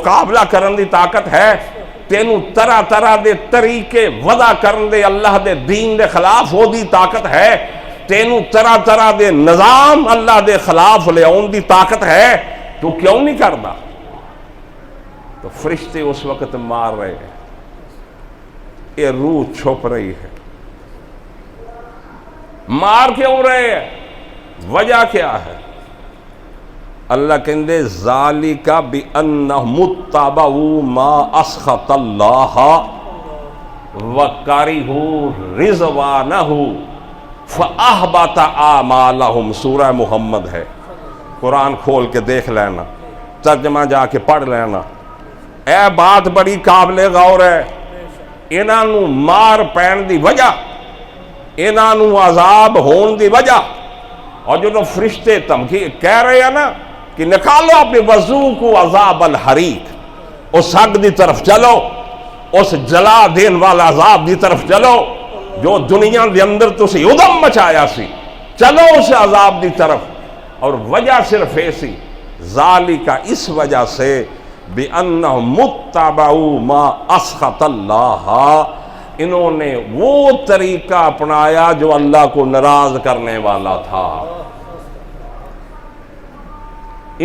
مقابلہ کرن دی طاقت ہے، تینوں طرح طرح دے طریقے وضع کرن دے اللہ دے دین دے خلاف ہو دی طاقت ہے، تینوں طرح طرح دے نظام اللہ دے خلاف لے آن دی طاقت ہے، تو کیوں نہیں کردا؟ تو فرشتے اس وقت مار رہے ہیں، یہ روح چھپ رہی ہے، مار کیوں رہے ہیں؟ وجہ کیا ہے؟ اللہ کہندے ذالک بأنہم اتبعوا ما اسخط اللہ وکرہوا رضوانہ فاحبط اعمالہم۔ سورہ محمد ہے، قرآن کھول کے دیکھ لینا، ترجمہ جا کے پڑھ لینا۔ اے بات بڑی قابل غور ہے۔ انہاں نو مار پین دی وجہ، انہاں نو عذاب ہون دی وجہ، اور جو فرشتے تمکی کہہ رہے ہیں نا کہ نکالو اپنے وضو کو عذاب الحریق، اس حق دی طرف چلو، اس جلا دین والا عذاب دی طرف چلو جو دنیا دے اندر تسی ادم مچایا سی، چلو اس عذاب دی طرف۔ اور وجہ صرف ایسی، ذالک اس وجہ سے بِأَنَّهُمْ مُتَّبَعُوا مَا أَسْخَطَ اللَّهَ، انہوں نے وہ طریقہ اپنایا جو اللہ کو ناراض کرنے والا تھا،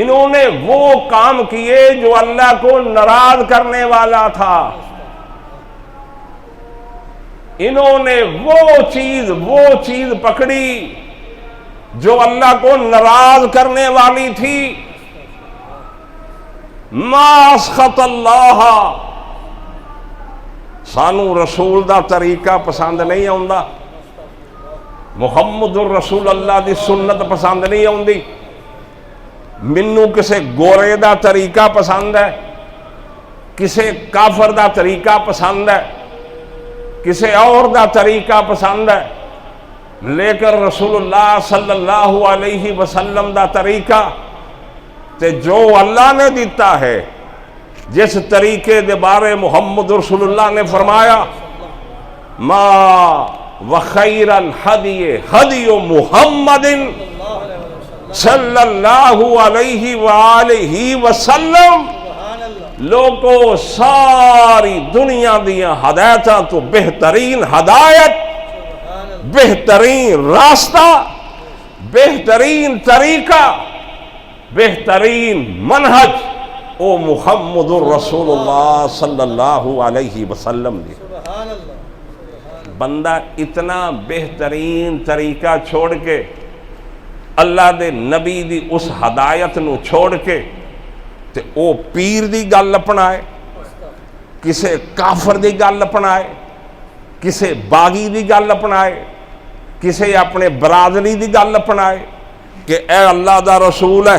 انہوں نے وہ کام کیے جو اللہ کو ناراض کرنے والا تھا، انہوں نے وہ چیز پکڑی جو اللہ کو ناراض کرنے والی تھی۔ ما اسخط اللہ، سانو رسول دا طریقہ پسند نہیں آندا، محمد الرسول اللہ دی سنت پسند نہیں آندی، منو کسے گورے دا طریقہ پسند ہے، کسے کافر دا طریقہ پسند ہے، کسے اور دا طریقہ پسند ہے، لیکن رسول اللہ صلی اللہ علیہ وسلم دا طریقہ تے جو اللہ نے دیتا ہے، جس طریقے دے بارے محمد رسول اللہ نے فرمایا ما وخیر الحدی حدی محمد صلی اللہ علیہ وآلہ وسلم، لوگوں ساری دنیا دیا ہدایتاں تو بہترین ہدایت، بہترین راستہ، بہترین طریقہ، بہترین منہج او محمد الرسول اللہ صلی اللہ علیہ وسلم دی۔ بندہ اتنا بہترین طریقہ چھوڑ کے، اللہ دے نبی دی اس ہدایت نو چھوڑ کے تے او پیر دی گل اپنائے، کسے کافر دی گل اپنائے، کسے باغی دی گل اپنائے، کسے اپنے برادری دی گل اپنائے کہ اے اللہ دا رسول ہے،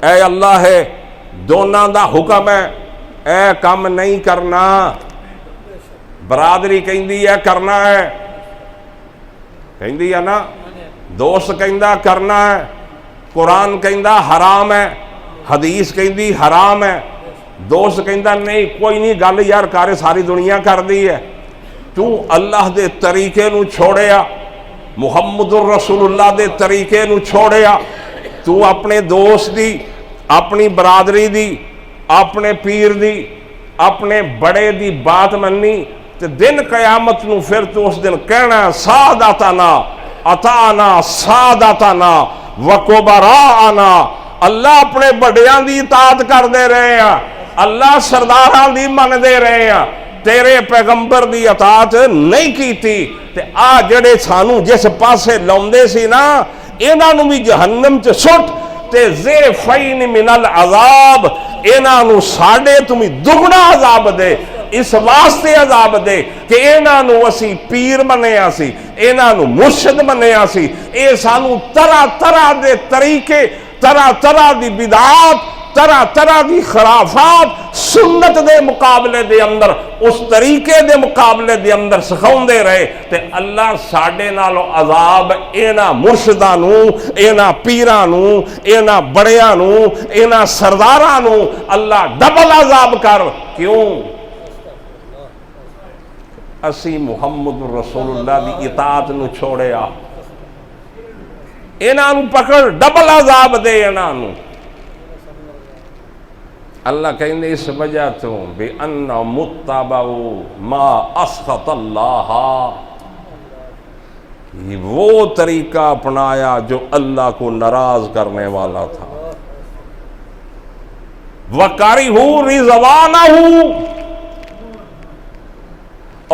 اے اللہ ہے، دونوں دا حکم ہے، اے کام نہیں کرنا، برادری کہندی ہے کرنا ہے، کہندی ہے نا، دوست کہندا کرنا ہے، قرآن کہندا حرام ہے، حدیث کہندی حرام ہے، دوست کہندا نہیں کوئی نہیں گل یار کارے ساری دنیا کر دی ہے، تو اللہ دے طریقے نو چھوڑیا، محمد الرسول اللہ دے طریقے نو چھوڑیا، تو اپنے دوست دی، اپنی برادری دی، اپنے پیر دی، اپنے بڑے دی بات مننی، تے دن قیامت نو پھر تو اس دن کہنا سادتنا اطانا سادتنا وکبراءنا، اللہ اپنے بڑیاں دی اطاعت کر دے رہے ہیں، اللہ سرداراں دی من دے رہے ہیں، تیرے پیغمبر دی اطاعت نہیں کیتی، تے آ جڑے سانو جس پاسے لاؤندے سی نا، انہاں نو بھی جہنم چ سٹ تے ضعفین من العذاب، انہاں نو ساڑے تمہیں دگنا عذاب دے، اس واسطے عذاب دے کہ انہاں نو اسی پیر منیا سی، انہاں نو مرشد منیا سی، اے سانو طرح طرح دے طریقے، طرح طرح دی بدعات، طرح طرح دی خرافات سنت دے مقابلے دے اندر، اس طریقے دے مقابلے دے اندر سکھاؤں دے رہے، تے اللہ ساڑے نالو عذاب اینا مرشدانو، اینا پیرانو، اینا بڑیانو، اینا سردارانو اللہ ڈبل عذاب کر۔ کیوں؟ اسی محمد رسول اللہ دی اطاعت نو چھوڑیا، اینا نو پکڑ ڈبل عذاب دے، اینا نو اللہ کہندے اس وجہ تو بے ان متبعو ما اسخط اللہ، وہ طریقہ اپنایا جو اللہ کو ناراض کرنے والا تھا. وَكَرِهُ رِضْوَانَهُ،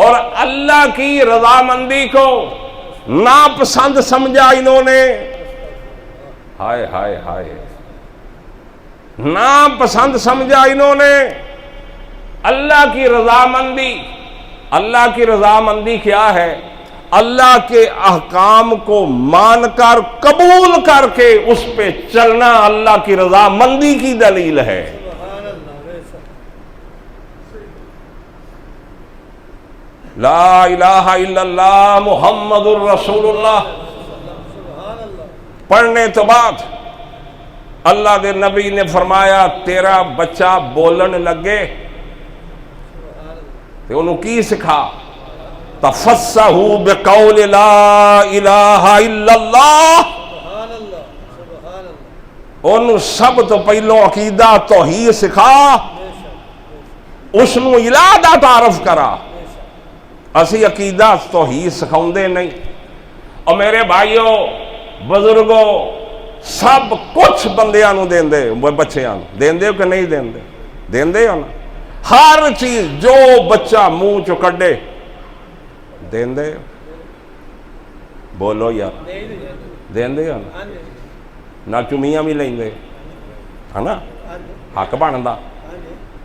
اور اللہ کی رضامندی کو ناپسند سمجھا انہوں نے. ہائے ہائے ہائے، ناپسند سمجھا انہوں نے اللہ کی رضامندی. اللہ کی رضامندی کیا ہے؟ اللہ کے احکام کو مان کر قبول کر کے اس پہ چلنا اللہ کی رضامندی کی دلیل ہے. لا الہ الا اللہ محمد الرسول اللہ پڑھنے تو بعد اللہ دے نبی نے فرمایا تیرا بچہ بولن لگے تو انہوں کی سکھا؟ تفصحوا بقول لا الہ الا اللہ. انہوں سب تو پہلو عقیدہ توحید سکھا، اس نو الہ دا تعارف کرا. اسی عقیدہ توحید سکھاؤں دے نہیں. اور میرے بھائیوں بزرگوں سب کچھ بندیاں نو دین دے، بچیاں نو دین دے کہ نہیں دین دے؟ دین دے ہو نا. ہر چیز جو بچہ منہ چو کڈے دین دے. بولو یار دین دے ہو نا. نہ چمیاں بھی لیں دے ہے نا، حق بندا.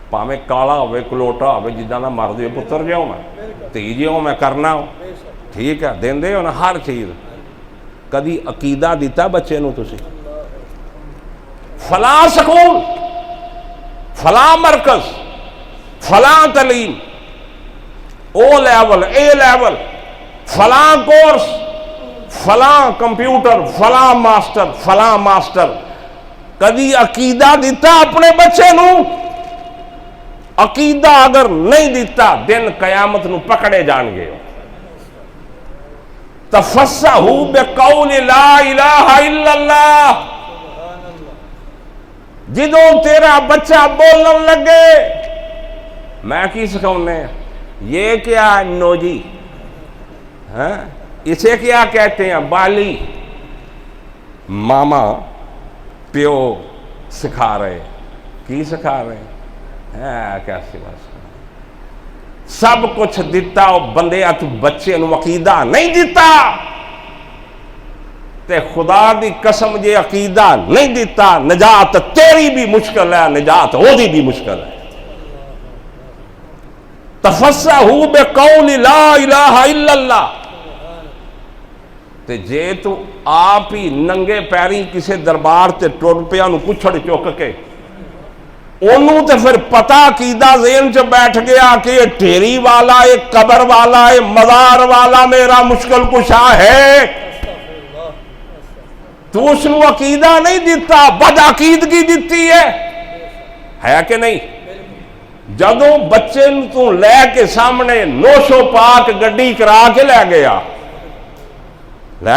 پاویں کالا ہوئے کلوٹا ہوئے جداں دا مرد ہوئے پتر جاؤں میں تھی جاؤں میں کرنا ہو، ٹھیک ہے دین دے ہو نا ہر چیز. کدی عقیدہ دیتا بچے نو تسی؟ فلاں سکول، فلاں مرکز، فلاں تعلیم، او لیول، اے لیول، فلاں کورس، فلاں کمپیوٹر، فلاں ماسٹر، فلاں ماسٹر. کدی عقیدہ دیتا اپنے بچے نو؟ عقیدہ اگر نہیں دیتا دن قیامت نو پکڑے جان گے. تفصحوا بقول لا الہ الا اللہ. جدوں تیرا بچہ بولن لگے میں کی سکھاؤنے؟ یہ کیا نوجی، اسے کیا کہتے ہیں؟ بالی. ماما پیو سکھا رہے، کی سکھا رہے ہیں؟ کیسی بات. سب کچھ دیتا بندے تو بچے نو عقیدہ نہیں دیتا. تے خدا دی قسم جے عقیدہ نہیں دیتا نجات تیری بھی مشکل ہے، نجات وہ دی بھی مشکل ہے. تفصحوا بقول لا الہ الا اللہ. تے جے تو آپ ہی ننگے پیری کسے دربار تے ٹر پیا نو کچھڑ چک کے انہوں تے پھر پتا عقیدہ ذہن چ بیٹھ گیا کہ یہ ٹھیری والا، یہ قبر والا، یہ مزار والا میرا مشکل کشا ہے. تو اس نو عقیدہ نہیں دیتا، بد عقیدگی دیتی ہے کہ نہیں؟ جدوں بچے تو لے کے سامنے نوشو پاک گڈی کرا کے لے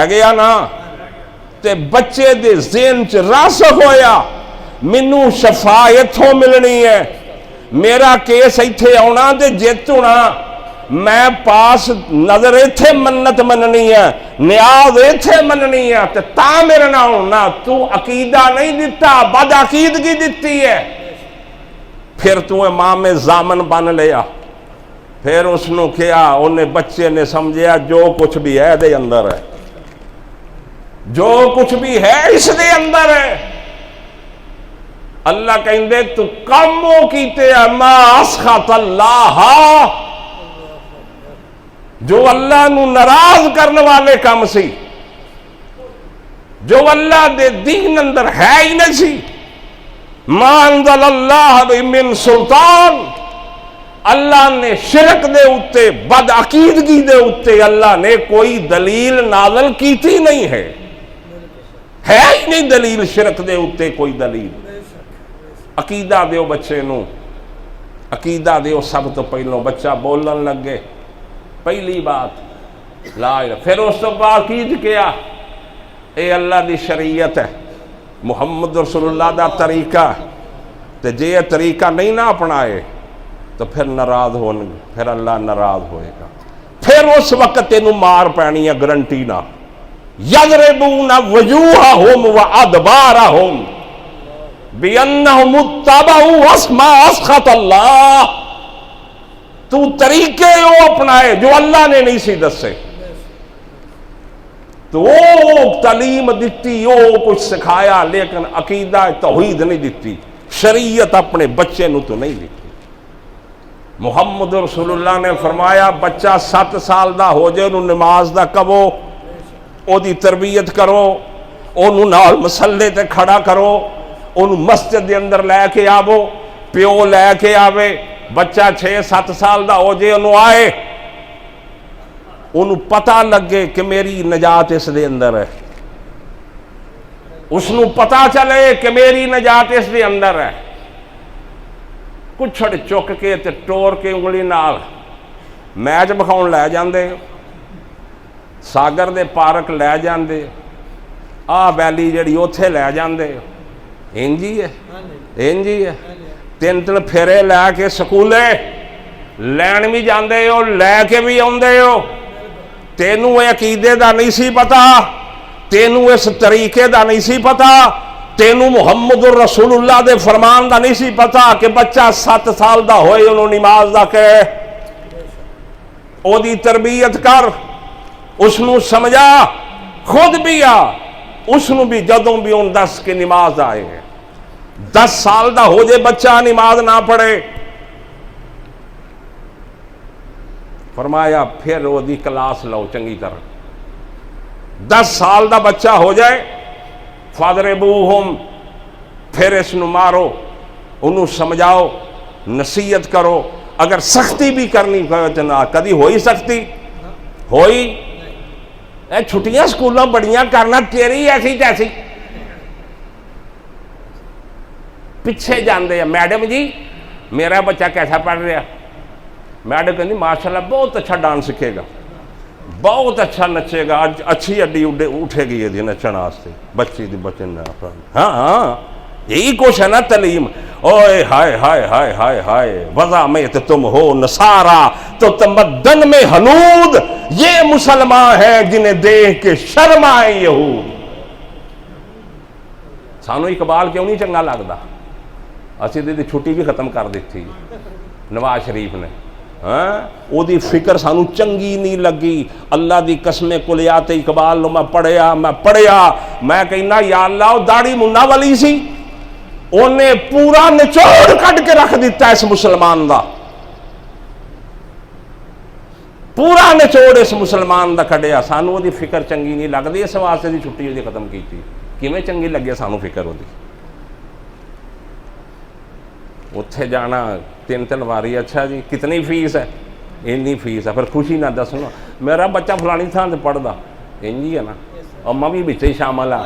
گیا نا تے بچے دے ذہن چ راسخ ہویا مینو شفا اتھوں ملنی ہے، میرا کیس ایتھے آنا تے جیت ہونا، میں پاس نظر ایتھے منت مننی ہے، نیاز ایتھے مننی ہے تے تا میرے نہ ہونا. تو عقیدہ نہیں دیتا، بد عقیدگی دیتی ہے. پھر تو امام زامن بن لیا. پھر اس نو کیا انہیں بچے نے سمجھیا جو کچھ بھی ہے دے اندر ہے، جو کچھ بھی ہے اس دے اندر ہے. اللہ کہندے تو کاموں کیتے ما اسخط اللہ، جو اللہ نو ناراض کرنے والے کام سی، جو اللہ دے دین اندر ہے ہی نہیں سی. ما انزل اللہ من سلطان، اللہ نے شرک دے اتے، بد عقیدگی دے اتے اللہ نے کوئی دلیل نازل کیتی نہیں ہے ہی نہیں دلیل شرک دے اتے کوئی دلیل. عقیدہ دیو بچے نو، عقیدہ دیو. سب تو پہلو بچہ بولن لگے پہلی بات لا الہ، پھر اس تو بعد کی کیا؟ اے اللہ دی شریعت ہے، محمد رسول اللہ دا طریقہ. تو جے یہ طریقہ نہیں نہ اپنائے تو پھر ناراض ہون گے، پھر اللہ ناراض ہوئے گا، پھر اس وقت تینوں مار پینی ہے گارنٹی نہ۔ یضربون وجوہہم وادبارہم بانہم اتبعوا اسما اسخط اللہ، تو طریقے وہ اپنائے جو اللہ نے نہیں سی دسے، تو وہ تعلیم دیتی، وہ کچھ سکھایا، لیکن عقیدہ توحید نہیں دیتی، شریعت اپنے بچے نو تو نہیں دیتی۔ محمد رسول اللہ نے فرمایا بچہ 7 سال دا ہو جائے انہوں نماز دا کہو، او دی تربیت کرو، انہوں نال مسلے تے کھڑا کرو، انہوں مسجد دے اندر لے کے آو، پیو لے کے آوے، بچہ 6-7 سال دا ہو جائے انہوں آئے، انہوں پتہ لگے کہ میری نجات اس دے اندر ہے، اس نو پتہ چلے کہ میری نجات اس دے اندر ہے۔ کچھڑ چک کے تے ٹور کے انگلی نال میچ بکھاؤن لے جاندے، ساگر دے پارک لے جاندے، بیلی جڑی اوتھے لے جاندے، انجی ہے انجی ہے، 3 پھیرے لے کے سکولے لین بھی جاندے ہو، لے کے بھی آندے ہو، تینوں اے عقیدے دا نہیں سی پتا، تینوں اس طریقے دا نہیں سی پتا، تینوں محمد الرسول اللہ دے فرمان دا نہیں سی پتا کہ بچہ 7 سال دا ہوئے انہوں نماز دا کہے، او دی تربیت کر، اس نو سمجھا، خود بھی آ، اس نو بھی جدوں بھی ان 10 کے نماز آئے ہیں، 10 سال دا ہو جے بچہ نماز نہ پڑھے، فرمایا پھر وہ دی کلاس لو چنگی طرح، 10 سال دا بچہ ہو جائے، فَاضْرِبُوهُمْ، پھر اس نو مارو، انہوں سمجھاؤ، نصیحت کرو، اگر سختی بھی کرنی تو نہ، کدی ہوئی سختی ہوئی؟ اے چھٹیاں سکولوں بڑیاں کرنا، تیری ایسی تیسی پیچھے جاندے ہیں، میڈم جی میرا بچہ کیسا پڑھ رہا؟ میڈم کہندی ماشاءاللہ بہت اچھا ڈانس سکھے گا، بہت اچھا نچے گا، اچھی اڈی اٹھے گی یہ نچن واسطے، بچی دی بچن، ہاں ہاں یہی کچھ ہے نا تعلیم۔ اوئے ہائے ہائے ہائے ہائے ہائے، وضع میں تو تم ہو نصارہ تو تمدن میں ہنود، یہ مسلمان ہیں جنہیں دیکھ کے شرم آئے یہود۔ سانو اقبال کیوں نہیں چنگا لگتا؟ اسی دی چھٹی بھی ختم کر دیتی نواز شریف نے، او دی فکر سانو چنگی نہیں لگی۔ اللہ دی قسم کلیات اقبال نو میں پڑھیا میں کہنا یا اللہ او داڑھی منا والی سی، انہیں پورا نچوڑ کٹ کے رکھ دیتا اس مسلمان دا، پورا نچوڑ اس مسلمان دا کھڑیا، سانو او دی فکر چنگی نہیں لگتی، اس واسطے دی چھٹی دی ختم کی تھی۔ کیویں چنگی لگی سانو فکر ہو دی؟ اتھے جانا 3 واری، اچھا جی کتنی فیس ہے؟ اینی فیس ہے، پھر خوشی نہ دسنا میرا بچہ فلانی تھان سے پڑھدا، انجی ہے نا، اور میں بھی بچے شامل ہاں،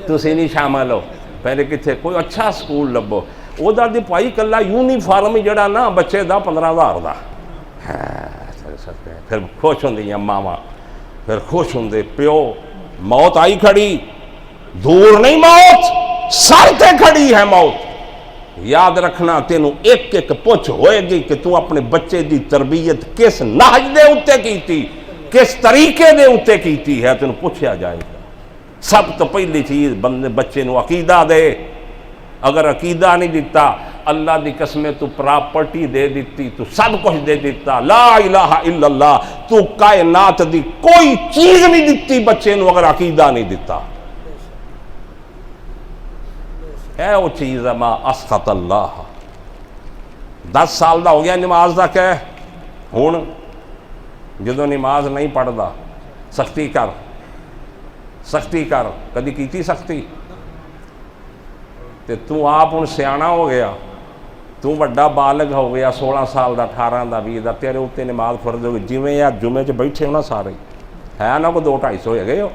تسی نہیں شامل ہو، پہلے کتنے کوئی اچھا سکول لبو، وہ دی پائی کلا یونیفارم جڑا نا بچے دا 15,000 دا، پھر خوش ہوندی ماما، پھر خوش ہوندے پیو، موت آئی کھڑی، دور نہیں موت، سر تے کھڑی ہے موت۔ یاد رکھنا تینوں ایک ایک پوچھ ہوئے گی کہ تو اپنے بچے دی تربیت کس نہج دے اتے کیتی، کس طریقے دے اتے کیتی ہے، تینوں پوچھیا جائے گا۔ سب تو پہلی چیز بندے بچے نو عقیدہ دے، اگر عقیدہ نہیں دیتا اللہ دی قسمیں تو پراپرٹی دے دیتی، تو سب کچھ دے دیتا، لا الہ الا اللہ، تو کائنات دی کوئی چیز نہیں دیتی بچے نو اگر عقیدہ نہیں دیتا۔ اے وہ چیز ہے ما اسخط اللہ۔ 10 سال دا ہو گیا نماز دا کہ ہون جدو نماز نہیں پڑھدا سختی کر، سختی کر، کدی کیتی سختی؟ تے تو آپ ہن سیاਣਾ ہو گیا، تو بڑا بالغ ہو گیا، 16 سال دا، 18 دا، 20 دا، تیرے اتنے نماز فرض ہو گئی، جویں یا جمعے چ بیٹھے ہو نا سارے، ہے نا کوئی 200-250 ہو گئے ہو،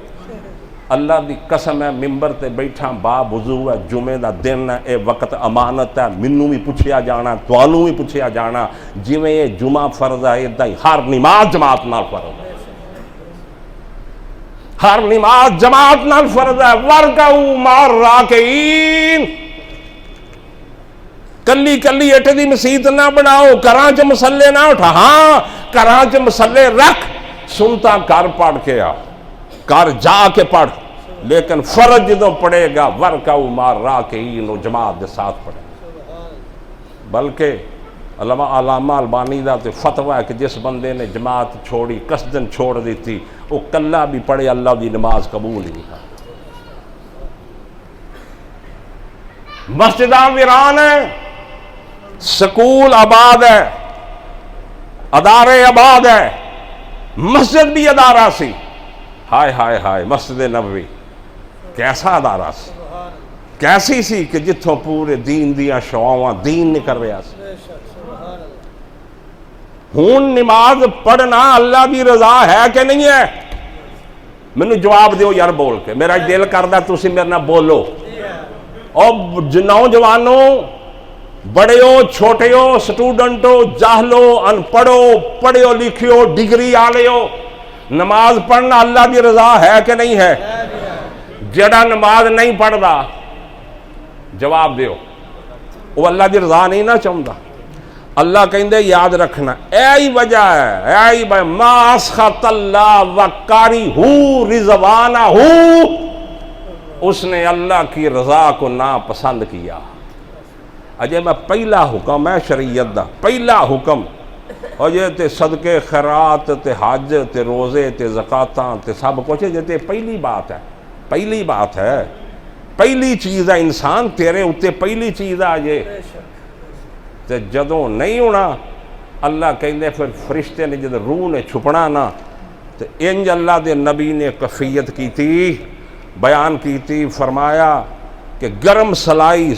اللہ دی قسم ہے ممبر تے بیٹھا با وضو ہے، جمعے دا دن ہے، اے وقت امانت ہے، منوں بھی پوچھیا جانا، توانوں بھی پوچھیا جانا، جویں یہ جمعہ فرض ہے ادھا ہی ہر نماز جماعت نال فرض ہے، ہر نماز جماعت نال فرض ہے۔ وَارْكَعُوا مَعَ الرَّاكِعِينَ، کلی کلی اٹھ دی مسیت نہ بناؤ، گھراں چ مسلے نہ اٹھا، ہاں گھراں چ مسلے رکھ، سنتا کر پڑھ کے آ، کر جا کے پڑھ، لیکن فرض جدوں پڑھے گا ورکعوا مع الراکعین، جماعت دے ساتھ پڑھے۔ بلکہ علامہ البانی دا تے فتویٰ ہے کہ جس بندے نے جماعت چھوڑی، قصدن چھوڑ دیتی، وہ کلا بھی پڑھے اللہ دی نماز قبول ہی نہیں۔ مسجداں ویران ہیں، سکول آباد ہے، ادارے آباد ہے، مسجد بھی ادارہ سی، ہائے ہائے ہائے مسجد نبوی کیسا ادارہ سی، کیسی سی کہ جتھوں پورے دین دیا شعاواں دین نکل رہا سی۔ ہون نماز پڑھنا اللہ دی رضا ہے کہ نہیں ہے؟ مینوں جواب دیو یار بول کے، میرا دل کردہ تسی میرے نہ بولو۔ اور نوجوانوں، بڑے ہو چھوٹے ہو، سٹوڈنٹو، جاہلو، ان پڑھو، پڑھو لکھو، ڈگری آلے ہو، نماز پڑھنا اللہ دی رضا ہے کہ نہیں ہے؟ جڑا نماز نہیں پڑھدا جواب دیو، وہ اللہ دی رضا نہیں نہ چاہتا۔ اللہ کہندے یاد رکھنا، ایہی وجہ ہے، ایہی وجہ ما اسخط اللہ وکارہہ رضوانہ، اس نے اللہ کی رضا کو ناپسند کیا۔ اجے میں پہلا حکم ہے شریعت دا، پہلا حکم، اور یہ تے صدقے خیرات تے حج تے روزے تے زکاتاں تے سب کچھ ہے، یہ پہلی بات ہے، پہلی بات ہے، پہلی چیز ہے انسان تیرے اتے پہلی چیز ہے یہ۔ تے جدوں نہیں ہونا اللہ کہندے پھر فرشتے نے جدوں روح نے چھپنا نا، تے انج اللہ دے نبی نے کفیت کی تھی، بیان کی تھی، فرمایا کہ گرم سلائی،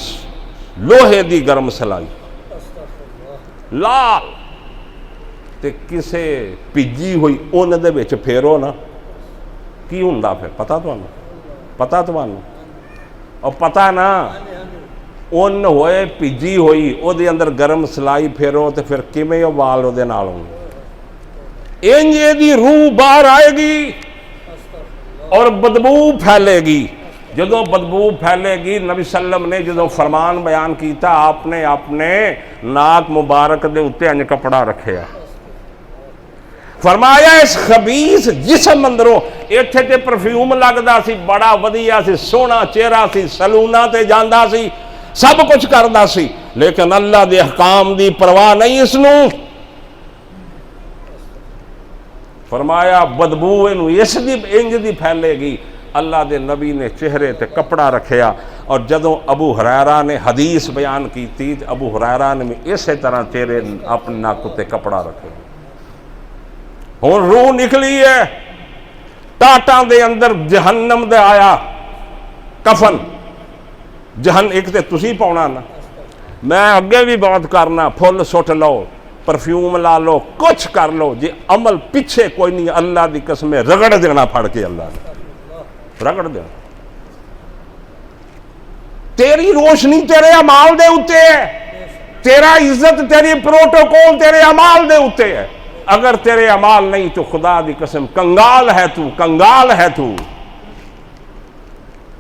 لوہے دی گرم سلائی لال تے کسے پجی ہوئی اون دے وچ پھیرو نا، کی ہوندا پھر پتہ تانوں؟ پتہ تانوں؟ اور پتہ نا اون ہوئے پجی ہوئی او دے اندر گرم سلائی پھیرو تے پھر کیویں او وال او دے نال ہونگے؟ انج دی روح باہر آئے گی اور بدبو پھیلے گی۔ جدوں بدبو پھیلے گی، نبی صلی اللہ علیہ وسلم نے جدوں فرمان بیان کیتا، آپ نے اپنے ناک مبارک دے اتے انج کپڑا رکھیا، فرمایا اس خبیث جسم اندروں ایتھے تے پرفیوم لگدا سی، بڑا ودیا سی، سونا چہرہ سی، سلونا تے جاندا سی، سب کچھ کردا سی، لیکن اللہ دے احکام دی پرواہ نہیں اس نوں۔ فرمایا بدبو انو اس دی انج دی پھیلے گی۔ اللہ دے نبی نے چہرے تے کپڑا رکھیا، اور جدوں ابو ہریرہ نے حدیث بیان کی تھی، ابو ہریرہ نے اسی طرح چہرے اپنے ناک تے کپڑا رکھے۔ ہن روح نکلی ہے، ٹاٹاں دے اندر جہنم دے آیا کفن، ایک تے تسی پاؤنا نا، میں اگے بھی بات کرنا، پھل سٹ لو، پرفیوم لا لو، کچھ کر لو، جی عمل پیچھے کوئی نہیں، اللہ دی قسم رگڑ دینا پھڑ کے، اللہ نے رگڑ دینا۔ تیری روشنی تیرے عمال دے اتے ہے، تیرا عزت تیری پروٹوکول تیرے عمال دے اتے ہے۔ اگر تیرے عمال نہیں تو خدا دی قسم کنگال ہے تو، کنگال ہے تو،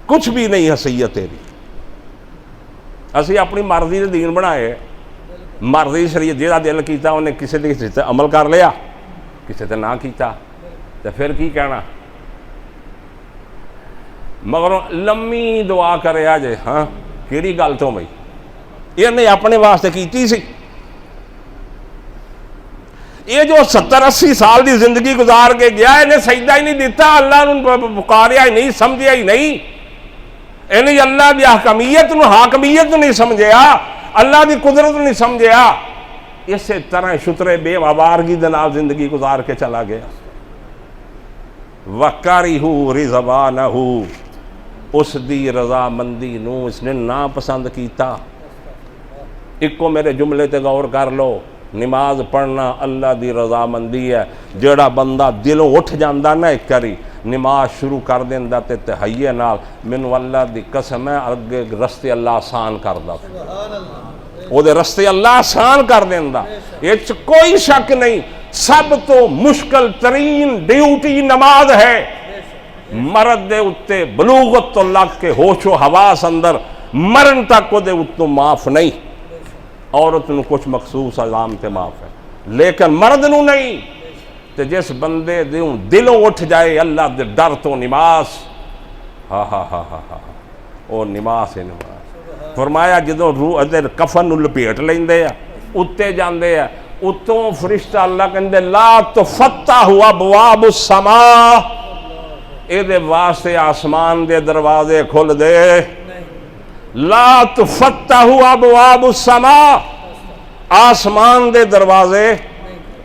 کچھ بھی نہیں حیثیت تیری۔ اسی اپنی مرضی دے دین بنائے، مرضی شریعت جہاں دل کیتا انہیں کسی تے عمل کر لیا، کسی تے نہ کیتا، تو پھر کی کہنا؟ مگر لمبی دعا کرے آجے، ہاں کیڑی گل تو بھائی یہ نہیں اپنے واسطے کیتی سی؟ یہ جو 70-80 سال دی زندگی گزار کے گیا، انہیں سجدہ ہی نہیں دیتا، اللہ نے پکاریا ہی نہیں، سمجھیا ہی نہیں، انہیں اللہ دی حاکمیت نہیں سمجھیا، اللہ دی قدرت نہیں سمجھیا، اسی طرح شترے بے وابارگی دے نال زندگی گزار کے چلا گیا۔ وَكَرِهُ رِضْوَانَهُ، اس دی رضا مندی نو اس نے ناپسند کیتا۔ ایک کو میرے جملے تے غور کر لو، نماز پڑھنا اللہ دی رضا مندی ہے۔ جیڑا بندہ دلوں اٹھ جاندہ نا ایک کری نماز شروع کر دیندہ تے تہیے نال، منو اللہ دی قسم ہے اگے رستے اللہ آسان کردہ، وہ دے رستے اللہ آسان کر دیندہ، یہ کوئی شک نہیں۔ سب تو مشکل ترین ڈیوٹی نماز ہے، مرد دے اتے بلوغت تو لگ کے ہوش و حواس اندر مرن تک کو دے اتوں معاف نہیں۔ عورت نو کچھ مخصوص علامت معاف ہے لیکن مرد نو نہیں. تے جس بندے دیوں دلوں اٹھ جائے اللہ دے ڈر تو نماز، ہاں ہاں ہاں ہاں ہاں او نماز ہے نماز. فرمایا جدوں روح ادھر کفن نو لپیٹ لیندے آ اتے جاندے آ اتوں فرشتہ اللہ کہندے لا تفتح ابواب السماء، اے دے واسطے آسمان دے دروازے کھل دے. لا تفتح ابواب السماء، آسمان دے دروازے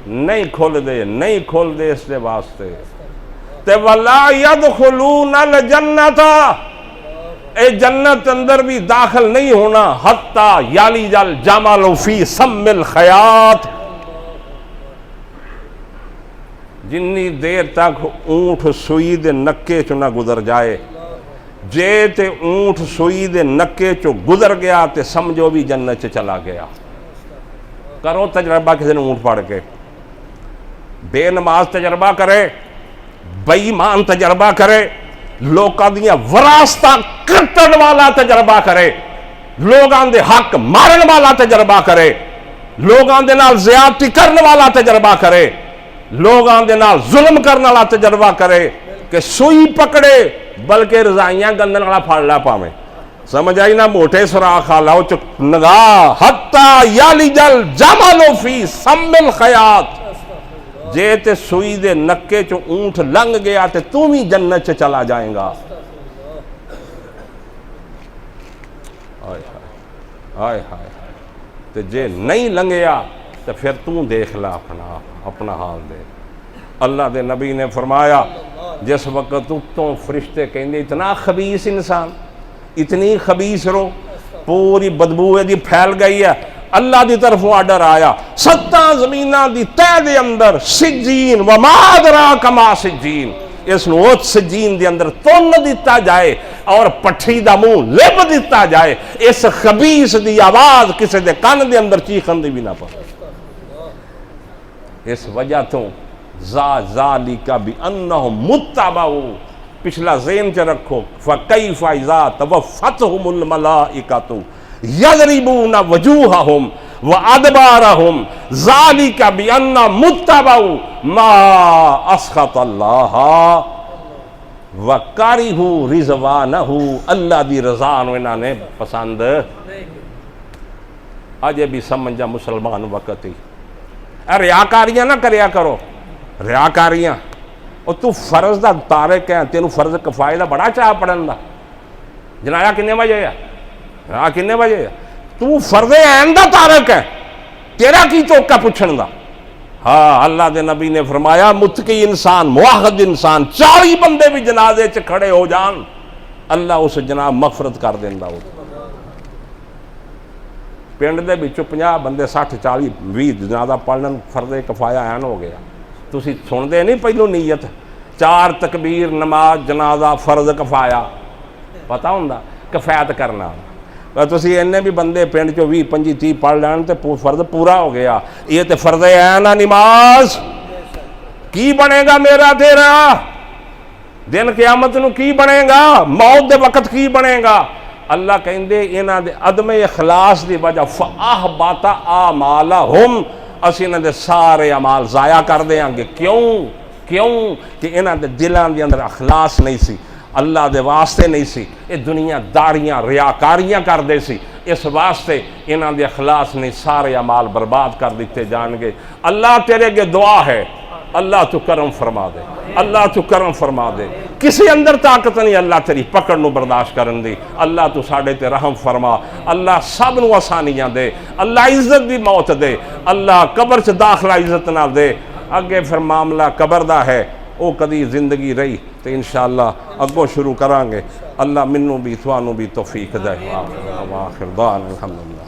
نہیں کھل دے، نہیں کھل دے اس دے واسطے. تے ولا يدخلون الجنت، اے جنت اندر بھی داخل نہیں ہونا حتی یلج الجمل فی سم الخیاط، جنی دیر تک اونٹ سوئی دے نکے چو نہ گزر جائے. جے تے اونٹ سوئی دے نکے چو گزر گیا تے سمجھو بھی جنت چ چلا گیا. کرو تجربہ کسی نے اونٹ پڑھ کے، بے نماز تجربہ کرے، بے ایمان تجربہ کرے، لوکاں دیاں وراثتاں کٹن والا تجربہ کرے، لوگاں دے حق مارن والا تجربہ کرے، لوگاں دے نال زیادتی کرن والا تجربہ کرے، لوگاں دے نال ظلم کرن والا تجربہ کرے کہ سوئی پکڑے بلکہ رضائیاں گندن والا پھڑ لا پاویں. سمجھ آئی نہ؟ موٹے سوراخ لاؤ چک نگاہ حتی یلج الجمل فی سم الخیاط، جے تے سوئی دے نکے چو اونٹ لنگ گیا تے تو بھی جنت چ چلا جائیں گا. آئے ہائے ہائے، تے جے نہیں لنگیا تو پھر تو دیکھ لا اپنا حال دے. اللہ دے نبی نے فرمایا جس وقت اتوں فرشتے کہندے اتنا خبیث انسان، اتنی خبیث رو، پوری بدبو دی پھیل گئی ہے، اللہ دی طرف آرڈر آیا 7 زمیناں دی تہ دے اندر سجین وما ادراک ما سجین، اس نو اوت سجین دے اندر تن دیتا جائے اور پٹھی دا منہ لب دیتا جائے، اس خبیث دی آواز کسے دے کان دے اندر چیخن دی بھی نہ پڑے. اس وجہ تو ذالک بانہم متبعوا، پچھلا ذہن چ رکھو، فکیف اذا توفتہم الملائکۃ یضربون وجوہہم وادبارہم ذالک بانہم متبعوا ما اسخط اللہ وکرہوا رضوانہ، اللہ دی رضا نو انہاں نے پسند. اجے بھی سمجھا مسلمان وقت ہی ریاکاریاں نہ کریا کرو. ریاکاریاں اور تو فرض دا تارک ہے، تینوں فرض کفایہ دا بڑا چاہ پڑھن دا. جنایا کنے بجے ہے؟ ہاں کنے بجے ہے؟ تو فرض عین دا تارک ہے، تیرا کی چوکا پوچھن دا. ہاں اللہ دے نبی نے فرمایا متقی انسان، موحد انسان 40 بندے بھی جنازے چ کھڑے ہو جان اللہ اس جناب مغفرت کر دیندا. پنڈ دے بچوں 50 بندے 60 40 20 جنازہ پڑھن فرض کفایہ عین ہو گیا. تسی سن دے نہیں پہلو نیت 4 تکبیر نماز جنازہ فرض کفایہ پتہ ہوندا کفایت کرنا. تسی اینے بھی بندے پنڈ چو 20 25 30 پڑھ لین تے فرض پورا ہو گیا. یہ تے فرض عین نماز. کی بنے گا میرا تیرا دن قیامت نو؟ کی بنے گا موت دے وقت؟ کی بنے گا؟ اللہ کہندے انہاں دے عدم اخلاص دی وجہ فاحبط اعمالہم، اسی انہاں دے سارے اعمال ضائع کر دیاں گے. کیوں کہ انہاں دے دلاں دے اندر اخلاص نہیں سی، اللہ دے واسطے نہیں سی، یہ دنیا داریاں ریاکاریاں کر دے سی، اس واسطے انہاں دے اخلاص نہیں، سارے اعمال برباد کر دیتے جان گے. اللہ تیرے کے دعا ہے، اللہ تو کرم فرما دے، اللہ تو کرم فرما دے. کسی اندر طاقت نہیں اللہ تیری پکڑ نو برداشت کرن دی. اللہ تو ساڑے تے رحم فرما، اللہ سب نو آسانیاں دے، اللہ عزت دی موت دے، اللہ قبر چ داخلہ عزت نہ دے. اگے پھر معاملہ قبر دا ہے، او کدی زندگی رہی تو انشاءاللہ اگوں شروع کران گے. اللہ منوں بھی تھانوں بھی توفیق دے. آخر دعوانا الحمدللہ.